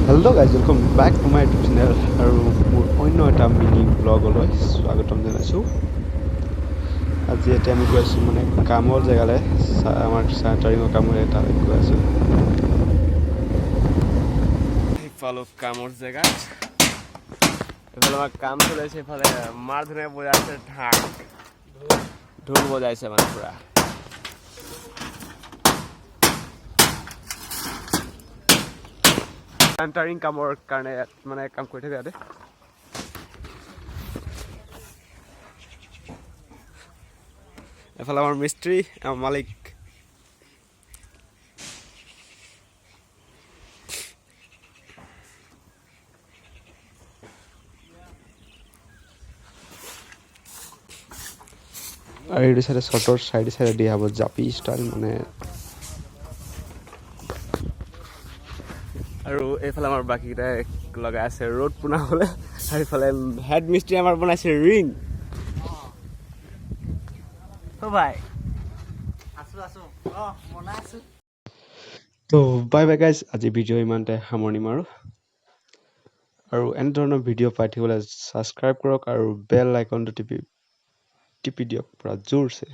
Hello guys, welcome back to my YouTube channel আৰু মোৰ অন্য এটা মিনি ব্লগলৈ স্বাগতম জনাইছো। আজি এতিয়া আমি গৈ আছো মানে কামৰ জেগালৈ আমাৰ চাটাৰিঙৰ কামৰ এটা গৈ আছো। ইফালে কামৰ জেগা ইফালে আমাৰ কাম চলাইছে ইফালে মাৰ ধুনীয়া বজাইছে ঢাক ঢোল বজাইছে মানে পুৰা চাটাৰিং কামৰ কাৰণে মানে কাম কৰি থাকে ইয়াতে। এফালে আমাৰ মিস্ত্ৰী আমাৰ মালিক আৰু এই চাইডে শৰ্টৰ চাইডে দিয়া হ'ব জাপি ষ্টাইল মানে আৰু এইফালে আমাৰ বাকীকেইটাই লগাই আছে ৰ'দ পোনাবলৈ আৰু এইফালে হেড মিস্ত্ৰী আমাৰ বনাইছে ৰিং। তো বাই বাই গাইজ, আজি ভিডিঅ' ইমানতে সামৰণি মাৰোঁ আৰু এনেধৰণৰ ভিডিঅ' পাই থাকিবলৈ ছাবস্ক্ৰাইব কৰক আৰু বেল আইকনটো টিপি দিয়ক পুৰা জোৰছে।